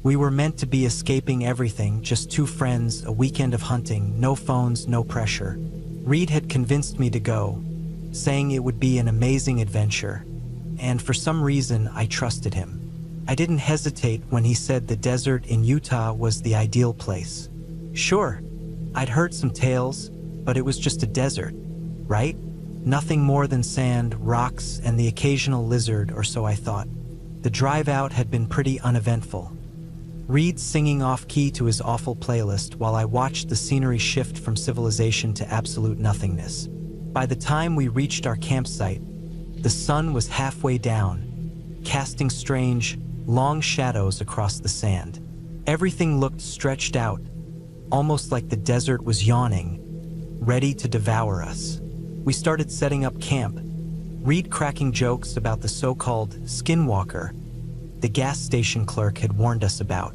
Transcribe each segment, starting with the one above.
We were meant to be escaping everything, just two friends, a weekend of hunting, no phones, no pressure. Reed had convinced me to go, saying it would be an amazing adventure, and for some reason I trusted him. I didn't hesitate when he said the desert in Utah was the ideal place. Sure, I'd heard some tales, but it was just a desert, right? Nothing more than sand, rocks, and the occasional lizard, or so I thought. The drive out had been pretty uneventful. Reed singing off-key to his awful playlist while I watched the scenery shift from civilization to absolute nothingness. By the time we reached our campsite, the sun was halfway down, casting strange, long shadows across the sand. Everything looked stretched out, almost like the desert was yawning, ready to devour us. We started setting up camp, Reed cracking jokes about the so-called skinwalker the gas station clerk had warned us about.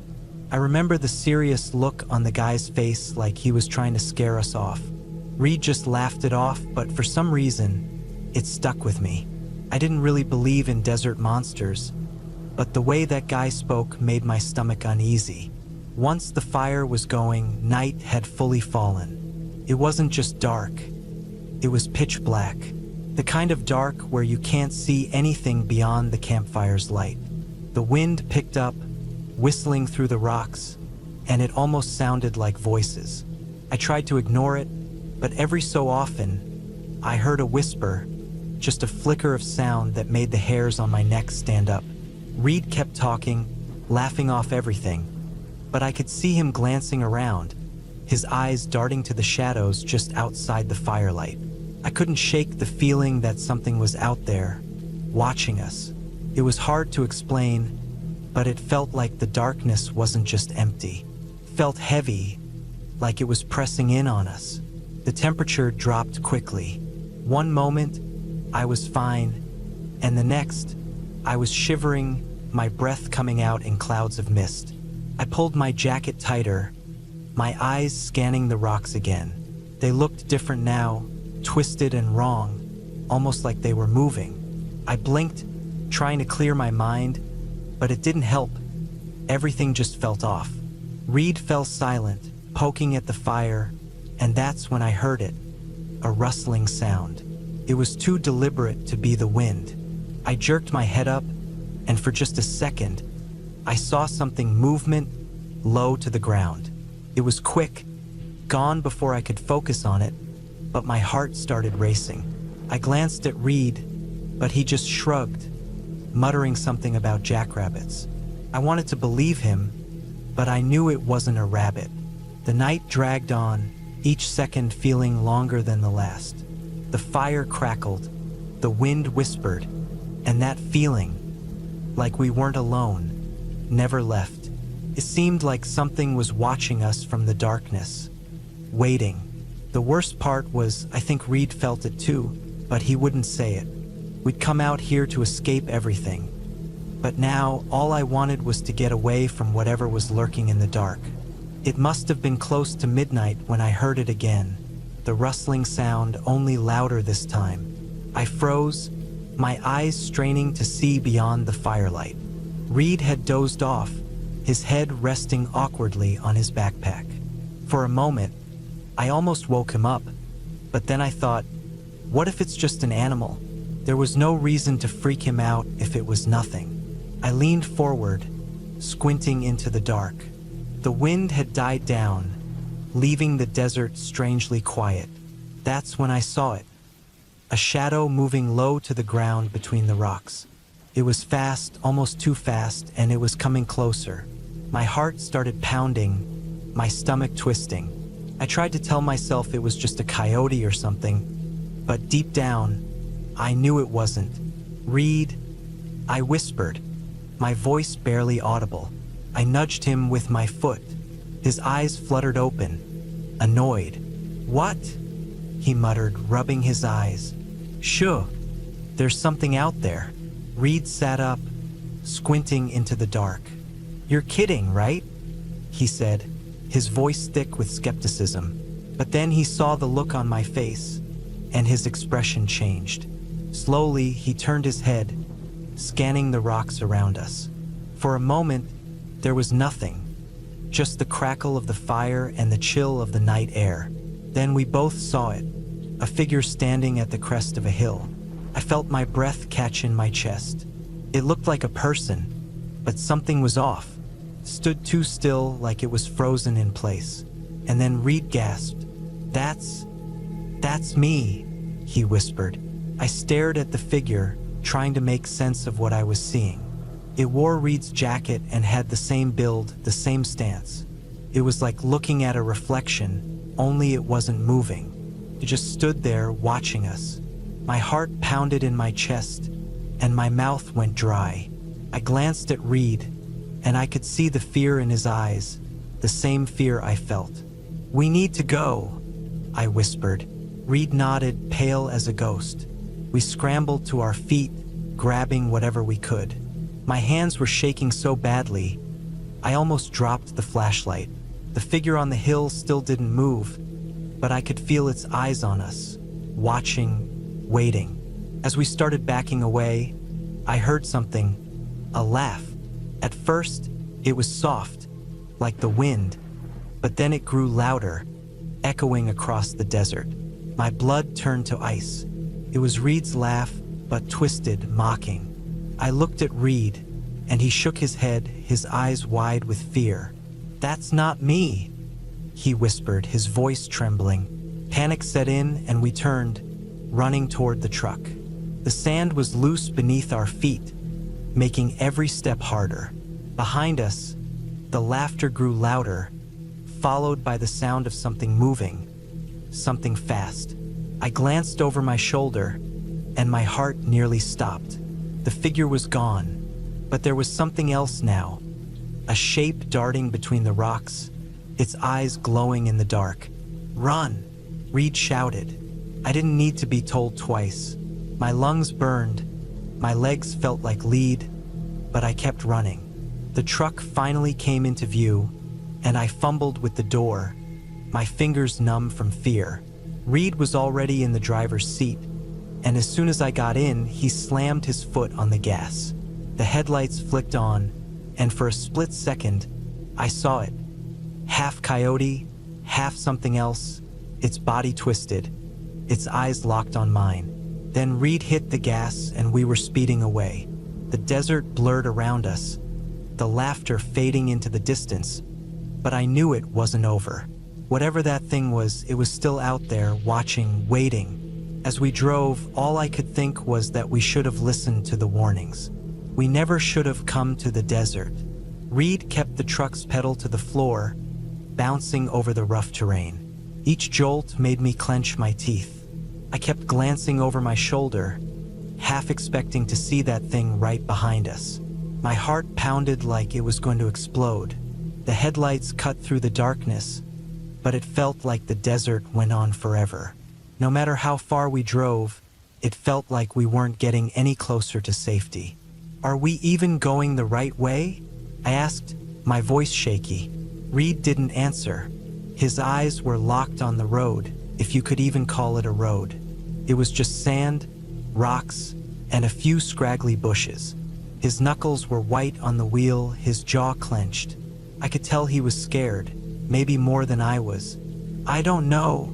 I remember the serious look on the guy's face, like he was trying to scare us off. Reed just laughed it off, but for some reason, it stuck with me. I didn't really believe in desert monsters, but the way that guy spoke made my stomach uneasy. Once the fire was going, night had fully fallen. It wasn't just dark, it was pitch black. The kind of dark where you can't see anything beyond the campfire's light. The wind picked up, whistling through the rocks, and it almost sounded like voices. I tried to ignore it, but every so often, I heard a whisper, just a flicker of sound that made the hairs on my neck stand up. Reed kept talking, laughing off everything, but I could see him glancing around, his eyes darting to the shadows just outside the firelight. I couldn't shake the feeling that something was out there, watching us. It was hard to explain, but it felt like the darkness wasn't just empty. It felt heavy, like it was pressing in on us. The temperature dropped quickly. One moment, I was fine, and the next, I was shivering, my breath coming out in clouds of mist. I pulled my jacket tighter, my eyes scanning the rocks again. They looked different now, twisted and wrong, almost like they were moving. I blinked, trying to clear my mind, but it didn't help. Everything just felt off. Reed fell silent, poking at the fire, and that's when I heard it, a rustling sound. It was too deliberate to be the wind. I jerked my head up, and for just a second, I saw something movement low to the ground. It was quick, gone before I could focus on it, but my heart started racing. I glanced at Reed, but he just shrugged, muttering something about jackrabbits. I wanted to believe him, but I knew it wasn't a rabbit. The night dragged on, each second feeling longer than the last. The fire crackled, the wind whispered, and that feeling, like we weren't alone, never left. It seemed like something was watching us from the darkness, waiting. The worst part was, I think Reed felt it too, but he wouldn't say it. We'd come out here to escape everything, but now all I wanted was to get away from whatever was lurking in the dark. It must have been close to midnight when I heard it again, the rustling sound only louder this time. I froze, my eyes straining to see beyond the firelight. Reed had dozed off, his head resting awkwardly on his backpack. For a moment, I almost woke him up, but then I thought, what if it's just an animal? There was no reason to freak him out if it was nothing. I leaned forward, squinting into the dark. The wind had died down, leaving the desert strangely quiet. That's when I saw it. A shadow moving low to the ground between the rocks. It was fast, almost too fast, and it was coming closer. My heart started pounding, my stomach twisting. I tried to tell myself it was just a coyote or something, but deep down, I knew it wasn't. Reed, I whispered, my voice barely audible. I nudged him with my foot. His eyes fluttered open, annoyed. What? He muttered, rubbing his eyes. Sure, there's something out there. Reed sat up, squinting into the dark. You're kidding, right? He said, his voice thick with skepticism. But then he saw the look on my face, and his expression changed. Slowly, he turned his head, scanning the rocks around us. For a moment, There was nothing, just the crackle of the fire and the chill of the night air. Then we both saw it, a figure standing at the crest of a hill. I felt my breath catch in my chest. It looked like a person, but something was off. Stood too still, like it was frozen in place. And then Reed gasped. That's me," he whispered. I stared at the figure, trying to make sense of what I was seeing. It wore Reed's jacket and had the same build, the same stance. It was like looking at a reflection, only it wasn't moving. It just stood there watching us. My heart pounded in my chest, and my mouth went dry. I glanced at Reed, and I could see the fear in his eyes, the same fear I felt. "We need to go," I whispered. Reed nodded, pale as a ghost. We scrambled to our feet, grabbing whatever we could. My hands were shaking so badly, I almost dropped the flashlight. The figure on the hill still didn't move, but I could feel its eyes on us, watching, waiting. As we started backing away, I heard something, a laugh. At first, it was soft, like the wind, but then it grew louder, echoing across the desert. My blood turned to ice. It was Reed's laugh, but twisted, mocking. I looked at Reed, and he shook his head, his eyes wide with fear. "That's not me," he whispered, his voice trembling. Panic set in, and we turned, running toward the truck. The sand was loose beneath our feet, making every step harder. Behind us, the laughter grew louder, followed by the sound of something moving, something fast. I glanced over my shoulder, and my heart nearly stopped. The figure was gone, but there was something else now. A shape darting between the rocks, its eyes glowing in the dark. "Run!" Reed shouted. I didn't need to be told twice. My lungs burned, my legs felt like lead, but I kept running. The truck finally came into view, and I fumbled with the door, my fingers numb from fear. Reed was already in the driver's seat, and as soon as I got in, he slammed his foot on the gas. The headlights flicked on, and for a split second, I saw it. Half coyote, half something else, its body twisted, its eyes locked on mine. Then Reed hit the gas, and we were speeding away. The desert blurred around us, the laughter fading into the distance, but I knew it wasn't over. Whatever that thing was, it was still out there, watching, waiting. As we drove, all I could think was that we should have listened to the warnings. We never should have come to the desert. Reed kept the truck's pedal to the floor, bouncing over the rough terrain. Each jolt made me clench my teeth. I kept glancing over my shoulder, half expecting to see that thing right behind us. My heart pounded like it was going to explode. The headlights cut through the darkness, but it felt like the desert went on forever. No matter how far we drove, it felt like we weren't getting any closer to safety. "Are we even going the right way?" I asked, my voice shaky. Reed didn't answer. His eyes were locked on the road, if you could even call it a road. It was just sand, rocks, and a few scraggly bushes. His knuckles were white on the wheel, his jaw clenched. I could tell he was scared, maybe more than I was. "I don't know,"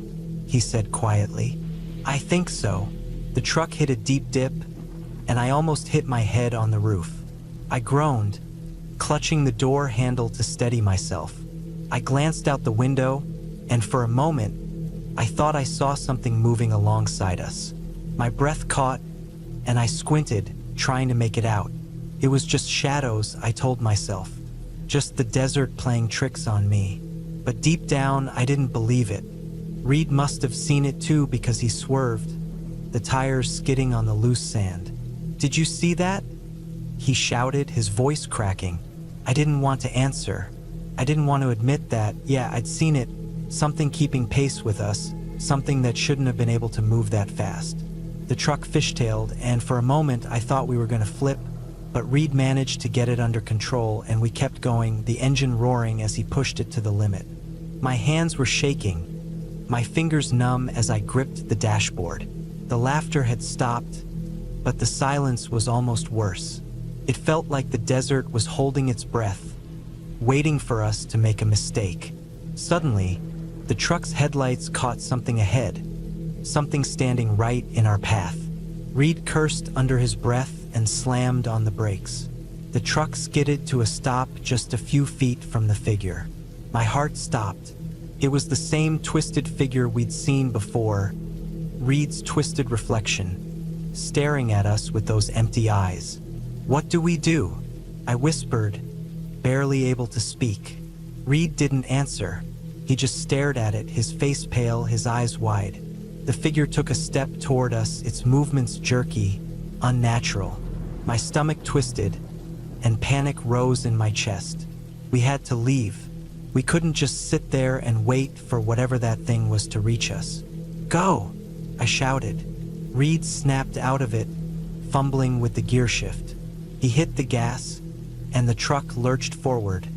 he said quietly. "I think so." The truck hit a deep dip, and I almost hit my head on the roof. I groaned, clutching the door handle to steady myself. I glanced out the window, and for a moment, I thought I saw something moving alongside us. My breath caught, and I squinted, trying to make it out. It was just shadows, I told myself. Just the desert playing tricks on me. But deep down, I didn't believe it. Reed must have seen it too because he swerved, the tires skidding on the loose sand. "Did you see that?" he shouted, his voice cracking. I didn't want to answer. I didn't want to admit that, yeah, I'd seen it, something keeping pace with us, something that shouldn't have been able to move that fast. The truck fishtailed, and for a moment I thought we were going to flip, but Reed managed to get it under control, and we kept going, the engine roaring as he pushed it to the limit. My hands were shaking, my fingers numb as I gripped the dashboard. The laughter had stopped, but the silence was almost worse. It felt like the desert was holding its breath, waiting for us to make a mistake. Suddenly, the truck's headlights caught something ahead, something standing right in our path. Reed cursed under his breath and slammed on the brakes. The truck skidded to a stop just a few feet from the figure. My heart stopped. It was the same twisted figure we'd seen before, Reed's twisted reflection, staring at us with those empty eyes. "What do we do?" I whispered, barely able to speak. Reed didn't answer. He just stared at it, his face pale, his eyes wide. The figure took a step toward us, its movements jerky, unnatural. My stomach twisted, and panic rose in my chest. We had to leave. We couldn't just sit there and wait for whatever that thing was to reach us. "Go!" I shouted. Reed snapped out of it, fumbling with the gear shift. He hit the gas, and the truck lurched forward,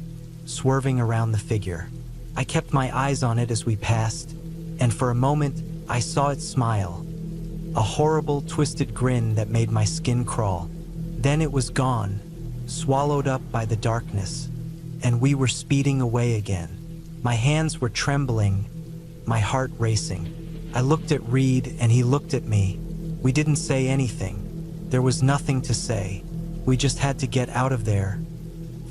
swerving around the figure. I kept my eyes on it as we passed, and for a moment I saw it smile, a horrible, twisted grin that made my skin crawl. Then it was gone, swallowed up by the darkness, and we were speeding away again. My hands were trembling, my heart racing. I looked at Reed and he looked at me. We didn't say anything. There was nothing to say. We just had to get out of there,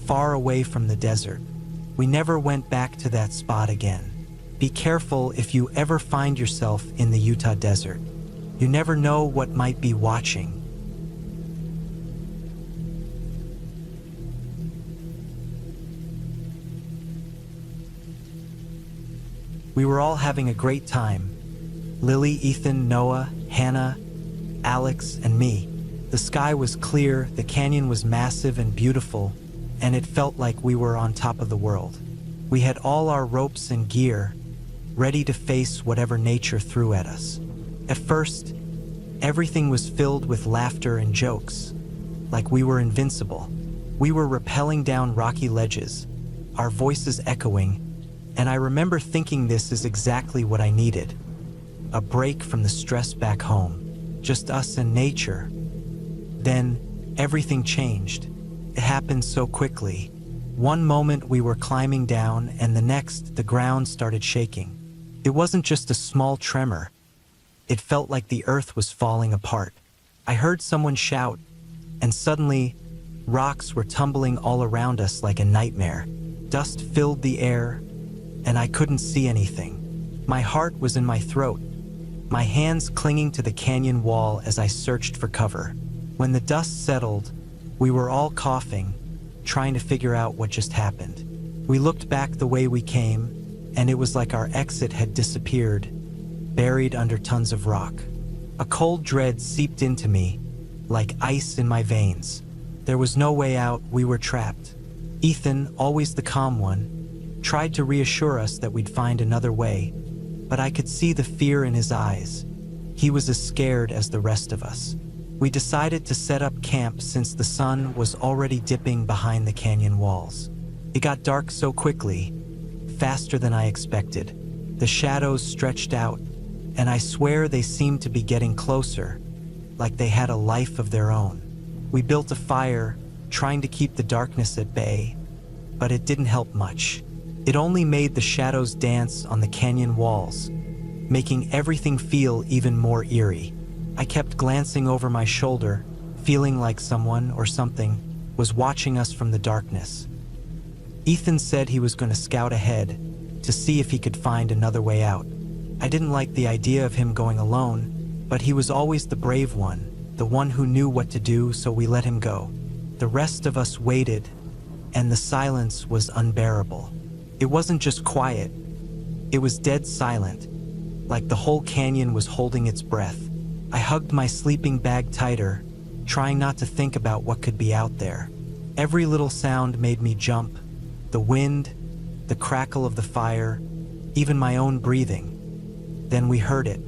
far away from the desert. We never went back to that spot again. Be careful if you ever find yourself in the Utah desert. You never know what might be watching. We were all having a great time. Lily, Ethan, Noah, Hannah, Alex, and me. The sky was clear, the canyon was massive and beautiful, and it felt like we were on top of the world. We had all our ropes and gear, ready to face whatever nature threw at us. At first, everything was filled with laughter and jokes, like we were invincible. We were rappelling down rocky ledges, our voices echoing, and I remember thinking this is exactly what I needed. A break from the stress back home, just us and nature. Then, everything changed. It happened so quickly. One moment we were climbing down, and the next, the ground started shaking. It wasn't just a small tremor. It felt like the earth was falling apart. I heard someone shout, and suddenly, rocks were tumbling all around us like a nightmare. Dust filled the air, and I couldn't see anything. My heart was in my throat, my hands clinging to the canyon wall as I searched for cover. When the dust settled, we were all coughing, trying to figure out what just happened. We looked back the way we came, and it was like our exit had disappeared, buried under tons of rock. A cold dread seeped into me, like ice in my veins. There was no way out, we were trapped. Ethan, always the calm one, tried to reassure us that we'd find another way, but I could see the fear in his eyes. He was as scared as the rest of us. We decided to set up camp since the sun was already dipping behind the canyon walls. It got dark so quickly, faster than I expected. The shadows stretched out, and I swear they seemed to be getting closer, like they had a life of their own. We built a fire, trying to keep the darkness at bay, but it didn't help much. It only made the shadows dance on the canyon walls, making everything feel even more eerie. I kept glancing over my shoulder, feeling like someone or something was watching us from the darkness. Ethan said he was going to scout ahead to see if he could find another way out. I didn't like the idea of him going alone, but he was always the brave one, the one who knew what to do, so we let him go. The rest of us waited, and the silence was unbearable. It wasn't just quiet, it was dead silent, like the whole canyon was holding its breath. I hugged my sleeping bag tighter, trying not to think about what could be out there. Every little sound made me jump, the wind, the crackle of the fire, even my own breathing. Then we heard it,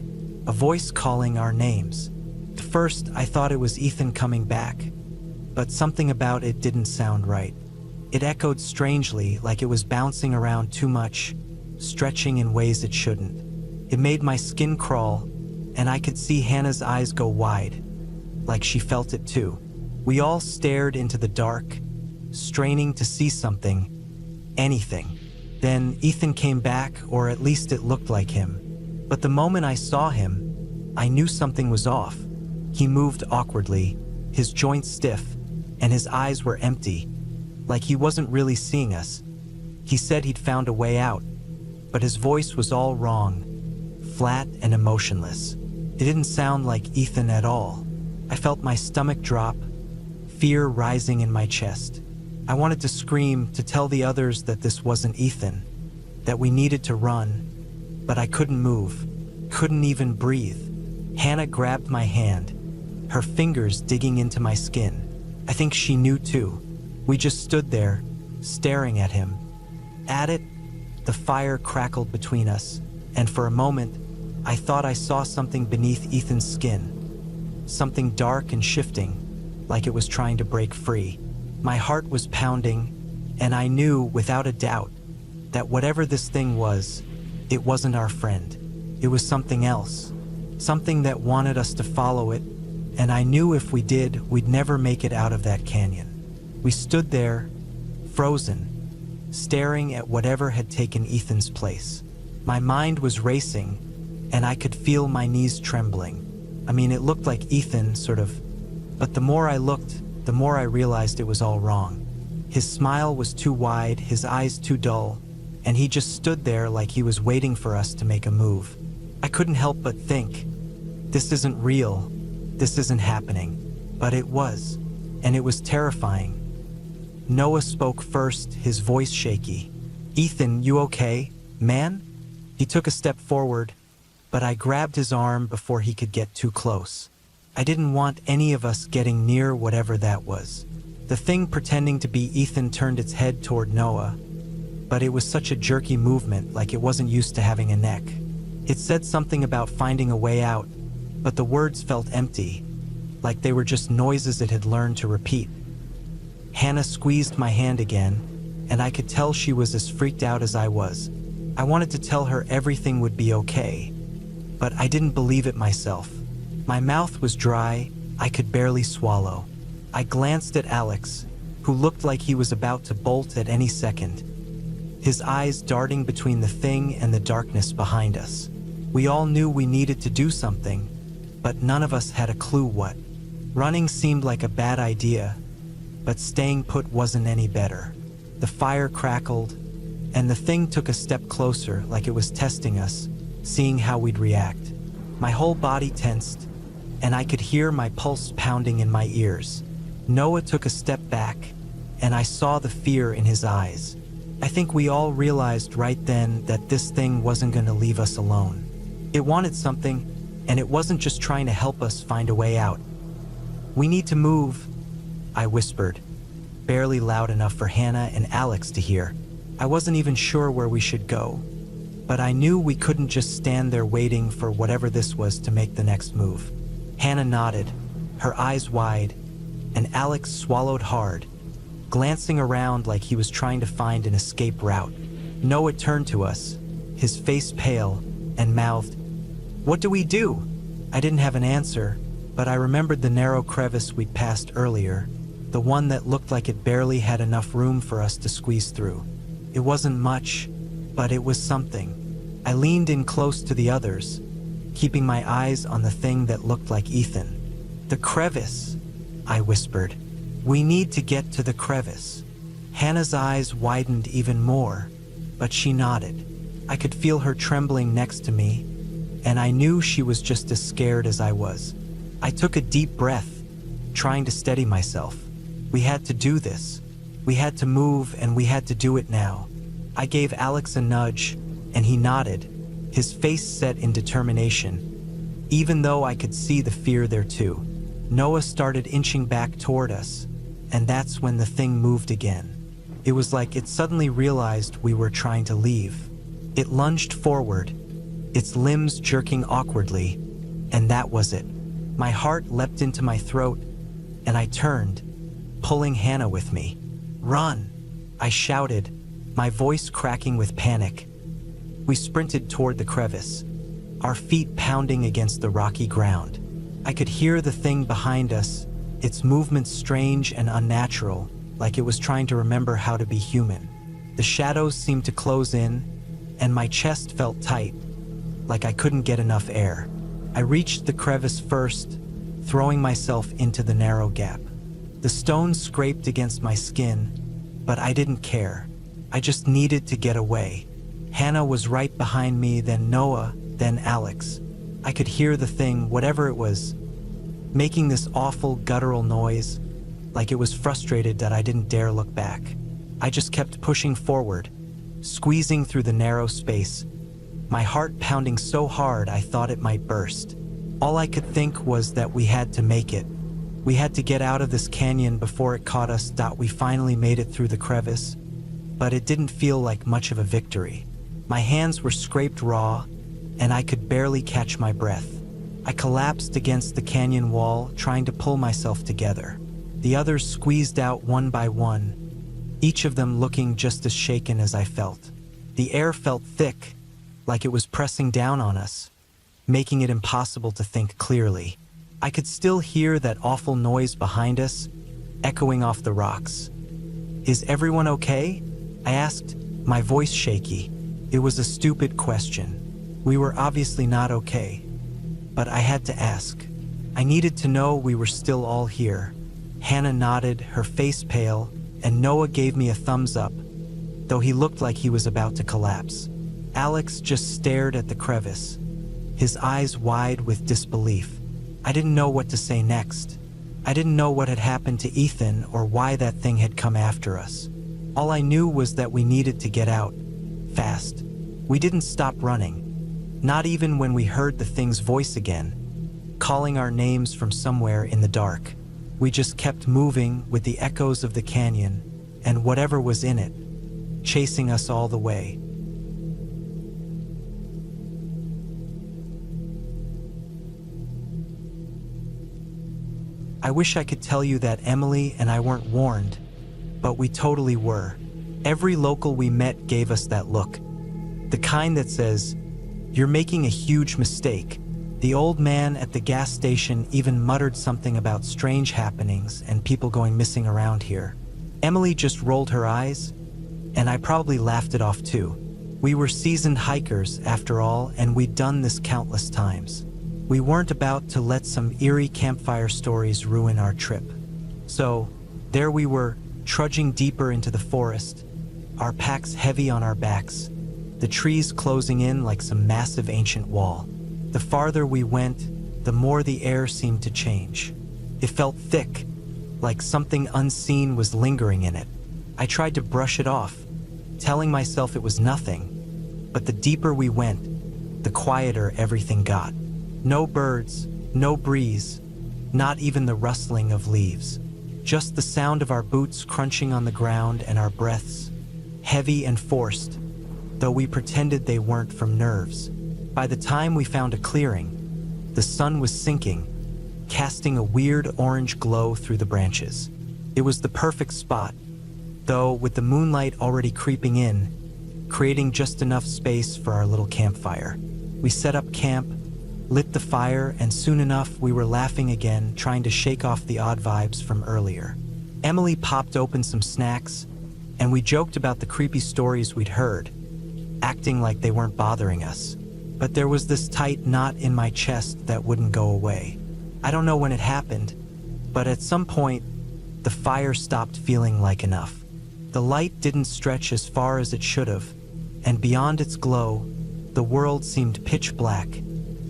a voice calling our names. At first, I thought it was Ethan coming back, but something about it didn't sound right. It echoed strangely, like it was bouncing around too much, stretching in ways it shouldn't. It made my skin crawl, and I could see Hannah's eyes go wide, like she felt it too. We all stared into the dark, straining to see something, anything. Then Ethan came back, or at least it looked like him. But the moment I saw him, I knew something was off. He moved awkwardly, his joints stiff, and his eyes were empty, like he wasn't really seeing us. He said he'd found a way out, but his voice was all wrong, flat and emotionless. It didn't sound like Ethan at all. I felt my stomach drop, fear rising in my chest. I wanted to scream, to tell the others that this wasn't Ethan, that we needed to run, but I couldn't move, couldn't even breathe. Hannah grabbed my hand, her fingers digging into my skin. I think she knew too. We just stood there, staring at him. At it, the fire crackled between us, and for a moment, I thought I saw something beneath Ethan's skin. Something dark and shifting, like it was trying to break free. My heart was pounding, and I knew, without a doubt, that whatever this thing was, it wasn't our friend. It was something else, something that wanted us to follow it, and I knew if we did, we'd never make it out of that canyon. We stood there, frozen, staring at whatever had taken Ethan's place. My mind was racing, and I could feel my knees trembling. I mean, it looked like Ethan, sort of, but the more I looked, the more I realized it was all wrong. His smile was too wide, his eyes too dull, and he just stood there like he was waiting for us to make a move. I couldn't help but think, this isn't real, this isn't happening. But it was, and it was terrifying. Noah spoke first, his voice shaky. "Ethan, you okay, man?" He took a step forward, but I grabbed his arm before he could get too close. I didn't want any of us getting near whatever that was. The thing pretending to be Ethan turned its head toward Noah, but it was such a jerky movement, like it wasn't used to having a neck. It said something about finding a way out, but the words felt empty, like they were just noises it had learned to repeat. Hannah squeezed my hand again, and I could tell she was as freaked out as I was. I wanted to tell her everything would be okay, but I didn't believe it myself. My mouth was dry, I could barely swallow. I glanced at Alex, who looked like he was about to bolt at any second, his eyes darting between the thing and the darkness behind us. We all knew we needed to do something, but none of us had a clue what. Running seemed like a bad idea, but staying put wasn't any better. The fire crackled, and the thing took a step closer, like it was testing us, seeing how we'd react. My whole body tensed, and I could hear my pulse pounding in my ears. Noah took a step back, and I saw the fear in his eyes. I think we all realized right then that this thing wasn't going to leave us alone. It wanted something, and it wasn't just trying to help us find a way out. "We need to move," I whispered, barely loud enough for Hannah and Alex to hear. I wasn't even sure where we should go, but I knew we couldn't just stand there waiting for whatever this was to make the next move. Hannah nodded, her eyes wide, and Alex swallowed hard, glancing around like he was trying to find an escape route. Noah turned to us, his face pale, and mouthed, "What do we do?" I didn't have an answer, but I remembered the narrow crevice we'd passed earlier, the one that looked like it barely had enough room for us to squeeze through. It wasn't much, but it was something. I leaned in close to the others, keeping my eyes on the thing that looked like Ethan. "The crevice," I whispered. "We need to get to the crevice." Hannah's eyes widened even more, but she nodded. I could feel her trembling next to me, and I knew she was just as scared as I was. I took a deep breath, trying to steady myself. We had to do this. We had to move, and we had to do it now. I gave Alex a nudge, and he nodded, his face set in determination, even though I could see the fear there too. Noah started inching back toward us, and that's when the thing moved again. It was like it suddenly realized we were trying to leave. It lunged forward, its limbs jerking awkwardly, and that was it. My heart leapt into my throat, and I turned, pulling Hannah with me. "Run!" I shouted, my voice cracking with panic. We sprinted toward the crevice, our feet pounding against the rocky ground. I could hear the thing behind us, its movements strange and unnatural, like it was trying to remember how to be human. The shadows seemed to close in, and my chest felt tight, like I couldn't get enough air. I reached the crevice first, throwing myself into the narrow gap. The stones scraped against my skin, but I didn't care. I just needed to get away. Hannah was right behind me, then Noah, then Alex. I could hear the thing, whatever it was, making this awful guttural noise, like it was frustrated that I didn't dare look back. I just kept pushing forward, squeezing through the narrow space, my heart pounding so hard I thought it might burst. All I could think was that we had to make it. We had to get out of this canyon before it caught us. We finally made it through the crevice, but it didn't feel like much of a victory. My hands were scraped raw, and I could barely catch my breath. I collapsed against the canyon wall, trying to pull myself together. The others squeezed out one by one, each of them looking just as shaken as I felt. The air felt thick, like it was pressing down on us, making it impossible to think clearly. I could still hear that awful noise behind us, echoing off the rocks. "Is everyone okay?" I asked, my voice shaky. It was a stupid question. We were obviously not okay, but I had to ask. I needed to know we were still all here. Hannah nodded, her face pale, and Noah gave me a thumbs up, though he looked like he was about to collapse. Alex just stared at the crevice, his eyes wide with disbelief. I didn't know what to say next. I didn't know what had happened to Ethan or why that thing had come after us. All I knew was that we needed to get out, fast. We didn't stop running, not even when we heard the thing's voice again, calling our names from somewhere in the dark. We just kept moving with the echoes of the canyon and whatever was in it, chasing us all the way. I wish I could tell you that Emily and I weren't warned, but we totally were. Every local we met gave us that look, the kind that says, "You're making a huge mistake." The old man at the gas station even muttered something about strange happenings and people going missing around here. Emily just rolled her eyes, and I probably laughed it off too. We were seasoned hikers, after all, and we'd done this countless times. We weren't about to let some eerie campfire stories ruin our trip. So, there we were, trudging deeper into the forest, our packs heavy on our backs, the trees closing in like some massive ancient wall. The farther we went, the more the air seemed to change. It felt thick, like something unseen was lingering in it. I tried to brush it off, telling myself it was nothing, but the deeper we went, the quieter everything got. No birds, no breeze, not even the rustling of leaves. Just the sound of our boots crunching on the ground and our breaths, heavy and forced, though we pretended they weren't from nerves. By the time we found a clearing, the sun was sinking, casting a weird orange glow through the branches. It was the perfect spot, though with the moonlight already creeping in, creating just enough space for our little campfire. We set up camp, lit the fire, and soon enough we were laughing again, trying to shake off the odd vibes from earlier. Emily popped open some snacks, and we joked about the creepy stories we'd heard, acting like they weren't bothering us. But there was this tight knot in my chest that wouldn't go away. I don't know when it happened, but at some point, the fire stopped feeling like enough. The light didn't stretch as far as it should have, and beyond its glow, the world seemed pitch black,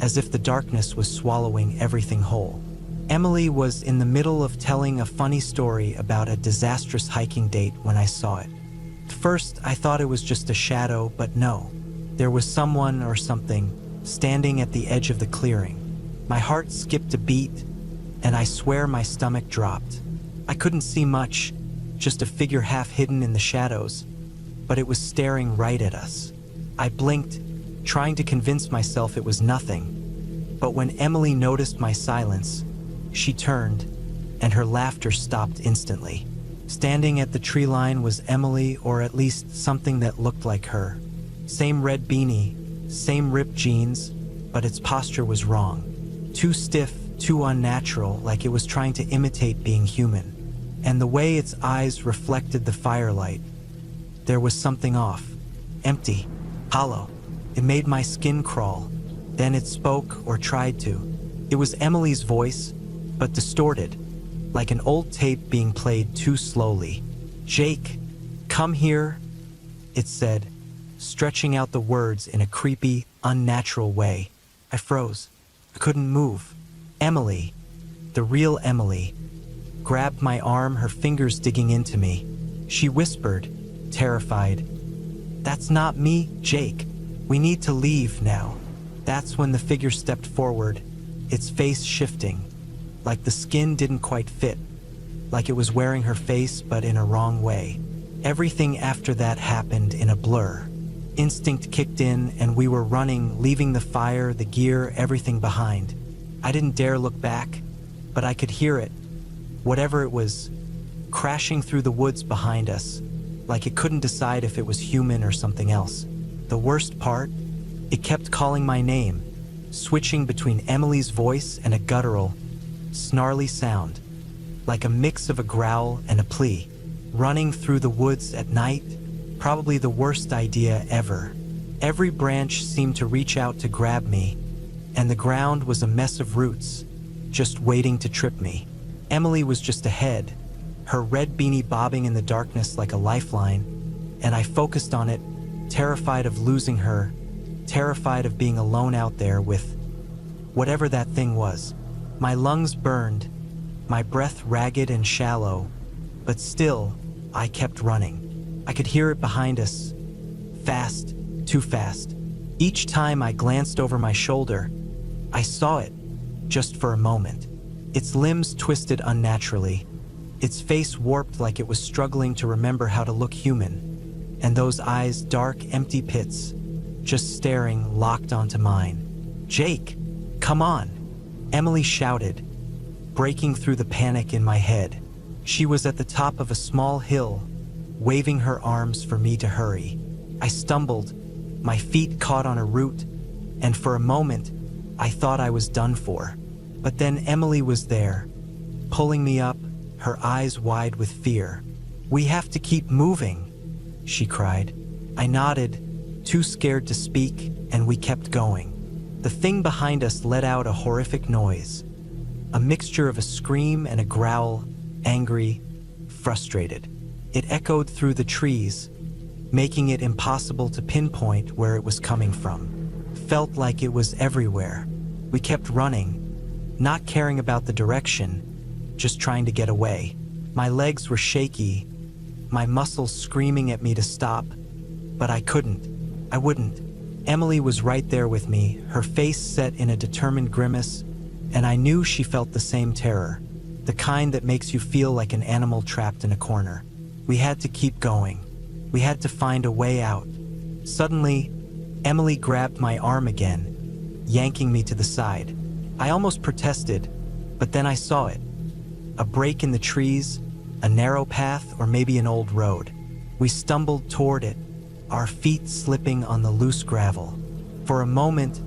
as if the darkness was swallowing everything whole. Emily was in the middle of telling a funny story about a disastrous hiking date when I saw it. At first, I thought it was just a shadow, but no. There was someone or something standing at the edge of the clearing. My heart skipped a beat, and I swear my stomach dropped. I couldn't see much, just a figure half hidden in the shadows, but it was staring right at us. I blinked, trying to convince myself it was nothing. But when Emily noticed my silence, she turned, and her laughter stopped instantly. Standing at the tree line was Emily, or at least something that looked like her. Same red beanie, same ripped jeans, but its posture was wrong. Too stiff, too unnatural, like it was trying to imitate being human. And the way its eyes reflected the firelight, There was something off. Empty. Hollow. It made my skin crawl. Then it spoke, or tried to. It was Emily's voice, but distorted, like an old tape being played too slowly. "Jake, come here," it said, stretching out the words in a creepy, unnatural way. I froze. I couldn't move. Emily, the real Emily, grabbed my arm, her fingers digging into me. She whispered, terrified, "That's not me, Jake. We need to leave now." That's when the figure stepped forward, its face shifting, like the skin didn't quite fit, like it was wearing her face but in a wrong way. Everything after that happened in a blur. Instinct kicked in and we were running, leaving the fire, the gear, everything behind. I didn't dare look back, but I could hear it, whatever it was, crashing through the woods behind us, like it couldn't decide if it was human or something else. The worst part? It kept calling my name, switching between Emily's voice and a guttural, snarly sound, like a mix of a growl and a plea. Running through the woods at night? Probably the worst idea ever. Every branch seemed to reach out to grab me, and the ground was a mess of roots, just waiting to trip me. Emily was just ahead, her red beanie bobbing in the darkness like a lifeline, and I focused on it, terrified of losing her, terrified of being alone out there with whatever that thing was. My lungs burned, my breath ragged and shallow, but still, I kept running. I could hear it behind us. Fast, too fast. Each time I glanced over my shoulder, I saw it, just for a moment. Its limbs twisted unnaturally, its face warped like it was struggling to remember how to look human, and those eyes dark, empty pits, just staring, locked onto mine. "Jake, come on," Emily shouted, breaking through the panic in my head. She was at the top of a small hill, waving her arms for me to hurry. I stumbled, my feet caught on a root, and for a moment, I thought I was done for. But then Emily was there, pulling me up, her eyes wide with fear. "We have to keep moving," she cried. I nodded, too scared to speak, and we kept going. The thing behind us let out a horrific noise, a mixture of a scream and a growl, angry, frustrated. It echoed through the trees, making it impossible to pinpoint where it was coming from. Felt like it was everywhere. We kept running, not caring about the direction, just trying to get away. My legs were shaky, my muscles screaming at me to stop, but I couldn't. I wouldn't. Emily was right there with me, her face set in a determined grimace, and I knew she felt the same terror, the kind that makes you feel like an animal trapped in a corner. We had to keep going. We had to find a way out. Suddenly, Emily grabbed my arm again, yanking me to the side. I almost protested, but then I saw it. A break in the trees, a narrow path, or maybe an old road. We stumbled toward it, our feet slipping on the loose gravel. For a moment,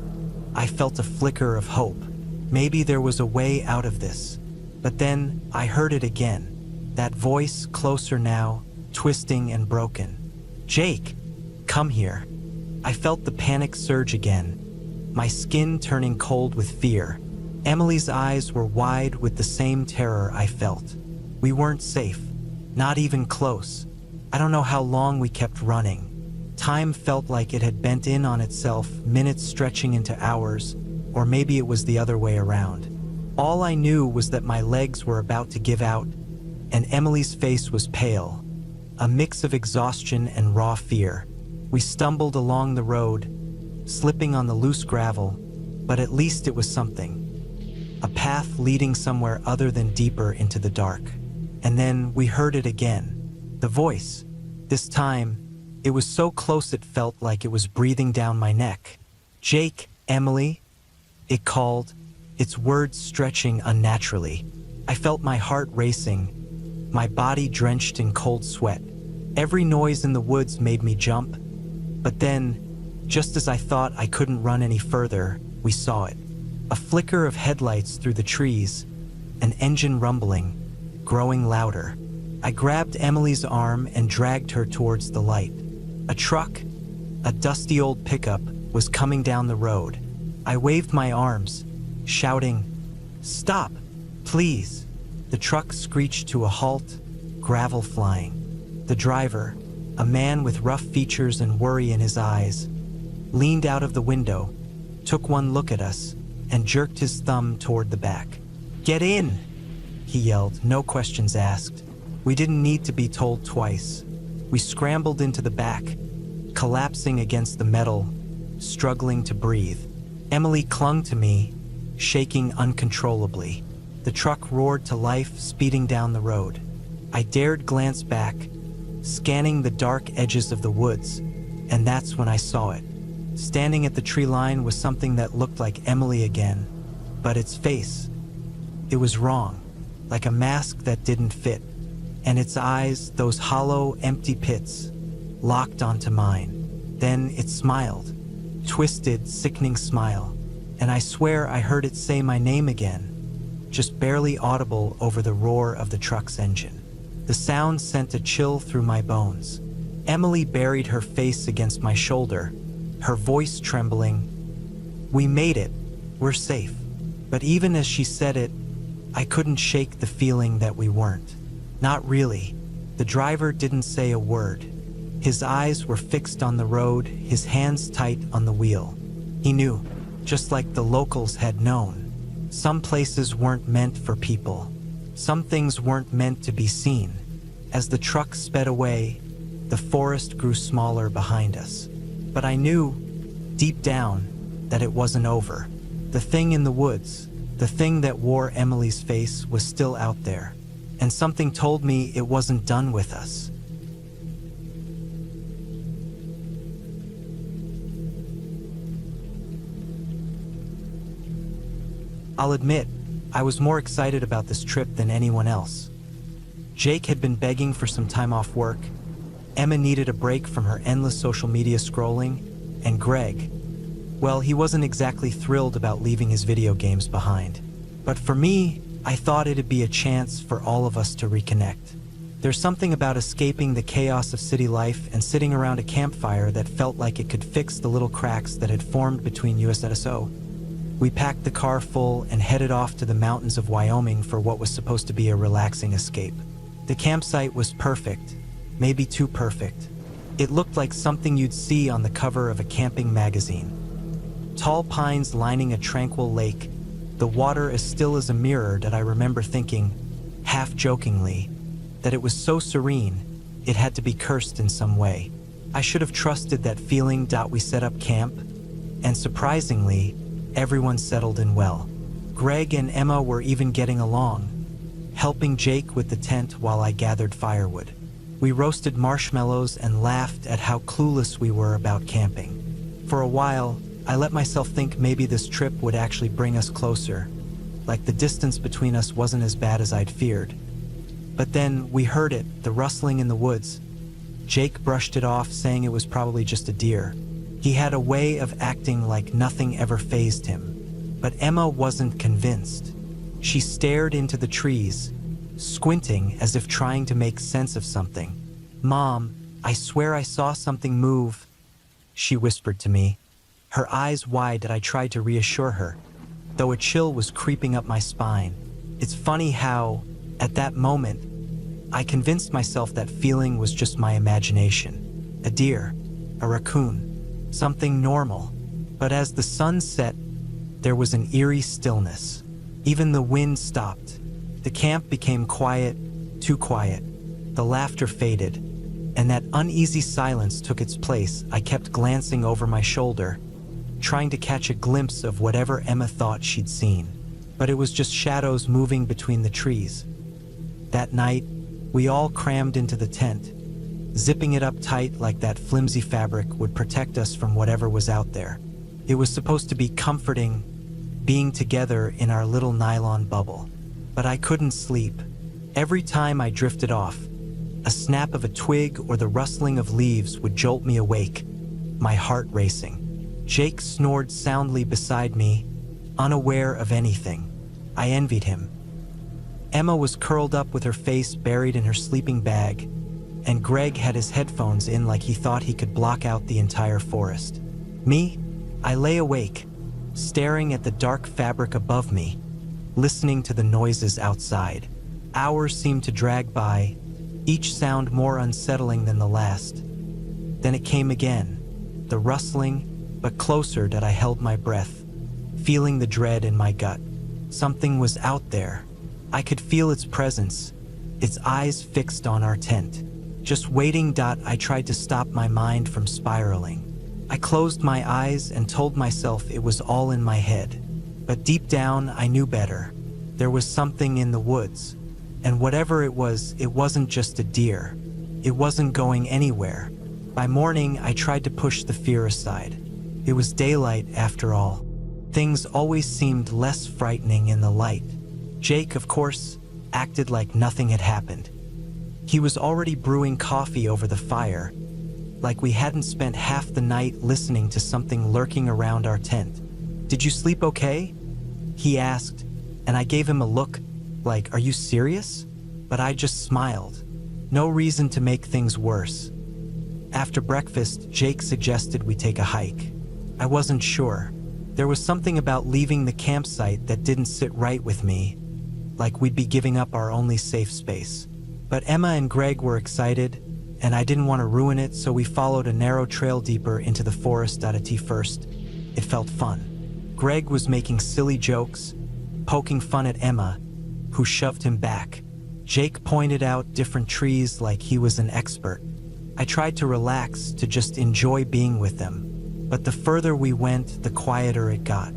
I felt a flicker of hope. Maybe there was a way out of this. But then I heard it again, that voice closer now, twisting and broken. "Jake, come here." I felt the panic surge again, my skin turning cold with fear. Emily's eyes were wide with the same terror I felt. We weren't safe, not even close. I don't know how long we kept running. Time felt like it had bent in on itself, minutes stretching into hours, or maybe it was the other way around. All I knew was that my legs were about to give out, and Emily's face was pale, a mix of exhaustion and raw fear. We stumbled along the road, slipping on the loose gravel, but at least it was something. A path leading somewhere other than deeper into the dark. And then we heard it again. The voice. This time, it was so close it felt like it was breathing down my neck. "Jake, Emily," it called, its words stretching unnaturally. I felt my heart racing, my body drenched in cold sweat. Every noise in the woods made me jump. But then, just as I thought I couldn't run any further, we saw it. A flicker of headlights through the trees, an engine rumbling, growing louder. I grabbed Emily's arm and dragged her towards the light. A truck, a dusty old pickup, was coming down the road. I waved my arms, shouting, "Stop, please." The truck screeched to a halt, gravel flying. The driver, a man with rough features and worry in his eyes, leaned out of the window, took one look at us, and jerked his thumb toward the back. "Get in!" he yelled, no questions asked. We didn't need to be told twice. We scrambled into the back, collapsing against the metal, struggling to breathe. Emily clung to me, shaking uncontrollably. The truck roared to life, speeding down the road. I dared glance back, scanning the dark edges of the woods, and that's when I saw it. Standing at the tree line was something that looked like Emily again, but its face, it was wrong, like a mask that didn't fit. And its eyes, those hollow, empty pits, locked onto mine. Then it smiled, twisted, sickening smile, and I swear I heard it say my name again, just barely audible over the roar of the truck's engine. The sound sent a chill through my bones. Emily buried her face against my shoulder, her voice trembling. "We made it. We're safe." But even as she said it, I couldn't shake the feeling that we weren't. Not really. The driver didn't say a word. His eyes were fixed on the road, his hands tight on the wheel. He knew, just like the locals had known. Some places weren't meant for people. Some things weren't meant to be seen. As the truck sped away, the forest grew smaller behind us. But I knew, deep down, that it wasn't over. The thing in the woods, the thing that wore Emily's face, was still out there. And something told me it wasn't done with us. I'll admit, I was more excited about this trip than anyone else. Jake had been begging for some time off work, Emma needed a break from her endless social media scrolling, and Greg, well, he wasn't exactly thrilled about leaving his video games behind. But for me, I thought it'd be a chance for all of us to reconnect. There's something about escaping the chaos of city life and sitting around a campfire that felt like it could fix the little cracks that had formed between USSO. We packed the car full and headed off to the mountains of Wyoming for what was supposed to be a relaxing escape. The campsite was perfect, maybe too perfect. It looked like something you'd see on the cover of a camping magazine. Tall pines lining a tranquil lake, the water as still as a mirror. That I remember thinking, half-jokingly, that it was so serene, it had to be cursed in some way. I should have trusted that feeling. We set up camp, and surprisingly, everyone settled in well. Greg and Emma were even getting along, helping Jake with the tent while I gathered firewood. We roasted marshmallows and laughed at how clueless we were about camping. For a while, I let myself think maybe this trip would actually bring us closer, like the distance between us wasn't as bad as I'd feared. But then we heard it, the rustling in the woods. Jake brushed it off, saying it was probably just a deer. He had a way of acting like nothing ever fazed him. But Emma wasn't convinced. She stared into the trees, squinting as if trying to make sense of something. "Mom, I swear I saw something move," she whispered to me, her eyes wide as I tried to reassure her, though a chill was creeping up my spine. It's funny how, at that moment, I convinced myself that feeling was just my imagination. A deer, a raccoon, something normal. But as the sun set, there was an eerie stillness. Even the wind stopped. The camp became quiet, too quiet. The laughter faded, and that uneasy silence took its place. I kept glancing over my shoulder, trying to catch a glimpse of whatever Emma thought she'd seen. But it was just shadows moving between the trees. That night, we all crammed into the tent, zipping it up tight like that flimsy fabric would protect us from whatever was out there. It was supposed to be comforting, being together in our little nylon bubble. But I couldn't sleep. Every time I drifted off, a snap of a twig or the rustling of leaves would jolt me awake, my heart racing. Jake snored soundly beside me, unaware of anything. I envied him. Emma was curled up with her face buried in her sleeping bag, and Greg had his headphones in like he thought he could block out the entire forest. Me? I lay awake, staring at the dark fabric above me, listening to the noises outside. Hours seemed to drag by, each sound more unsettling than the last. Then it came again, the rustling, but closer that I held my breath, feeling the dread in my gut. Something was out there. I could feel its presence, its eyes fixed on our tent. Just waiting. I tried to stop my mind from spiraling. I closed my eyes and told myself it was all in my head. But deep down, I knew better. There was something in the woods. And whatever it wasn't just a deer. It wasn't going anywhere. By morning, I tried to push the fear aside. It was daylight after all. Things always seemed less frightening in the light. Jake, of course, acted like nothing had happened. He was already brewing coffee over the fire, like we hadn't spent half the night listening to something lurking around our tent. "Did you sleep okay?" he asked, and I gave him a look like, "Are you serious?" But I just smiled. No reason to make things worse. After breakfast, Jake suggested we take a hike. I wasn't sure. There was something about leaving the campsite that didn't sit right with me, like we'd be giving up our only safe space. But Emma and Greg were excited, and I didn't want to ruin it, so we followed a narrow trail deeper into the forest. At first, it felt fun. Greg was making silly jokes, poking fun at Emma, who shoved him back. Jake pointed out different trees like he was an expert. I tried to relax, to just enjoy being with them. But the further we went, the quieter it got.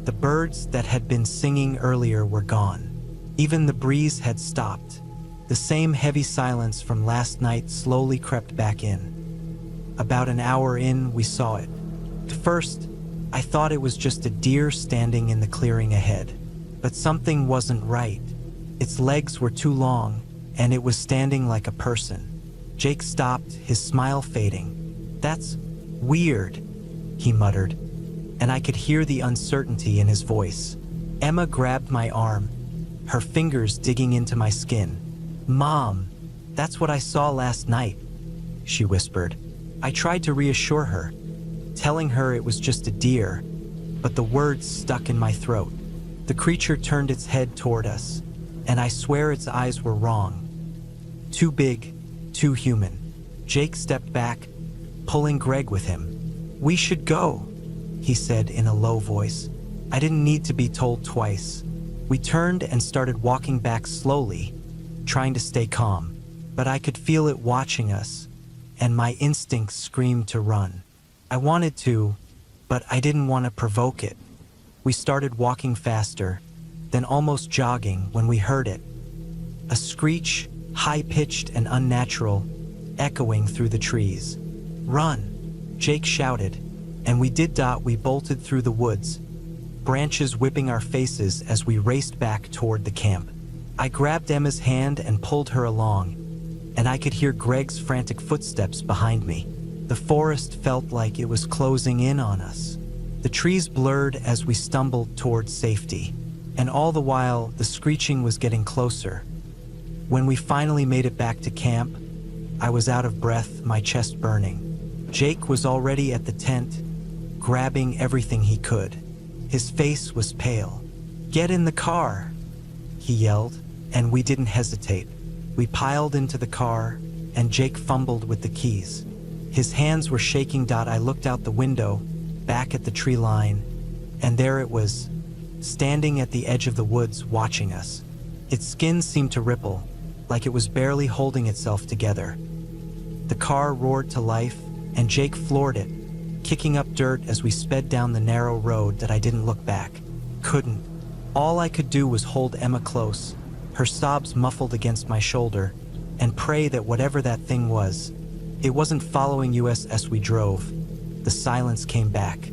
The birds that had been singing earlier were gone. Even the breeze had stopped. The same heavy silence from last night slowly crept back in. About an hour in, we saw it. At first, I thought it was just a deer standing in the clearing ahead. But something wasn't right. Its legs were too long, and it was standing like a person. Jake stopped, his smile fading. "That's weird," he muttered, and I could hear the uncertainty in his voice. Emma grabbed my arm, her fingers digging into my skin. "Mom, that's what I saw last night," she whispered. I tried to reassure her, telling her it was just a deer, but the words stuck in my throat. The creature turned its head toward us, and I swear its eyes were wrong. Too big, too human. Jake stepped back, pulling Greg with him. "We should go," he said in a low voice. I didn't need to be told twice. We turned and started walking back slowly, trying to stay calm, but I could feel it watching us, and my instincts screamed to run. I wanted to, but I didn't want to provoke it. We started walking faster, then almost jogging when we heard it. A screech, high-pitched and unnatural, echoing through the trees. "Run!" Jake shouted, and we did. We bolted through the woods, branches whipping our faces as we raced back toward the camp. I grabbed Emma's hand and pulled her along, and I could hear Greg's frantic footsteps behind me. The forest felt like it was closing in on us. The trees blurred as we stumbled toward safety, and all the while, the screeching was getting closer. When we finally made it back to camp, I was out of breath, my chest burning. Jake was already at the tent, grabbing everything he could. His face was pale. "Get in the car," he yelled, and we didn't hesitate. We piled into the car, and Jake fumbled with the keys. His hands were shaking. I looked out the window, back at the tree line, and there it was, standing at the edge of the woods, watching us. Its skin seemed to ripple, like it was barely holding itself together. The car roared to life, and Jake floored it, kicking up dirt as we sped down the narrow road. I didn't look back. Couldn't. All I could do was hold Emma close, her sobs muffled against my shoulder, and pray that whatever that thing was, it wasn't following us as we drove. The silence came back.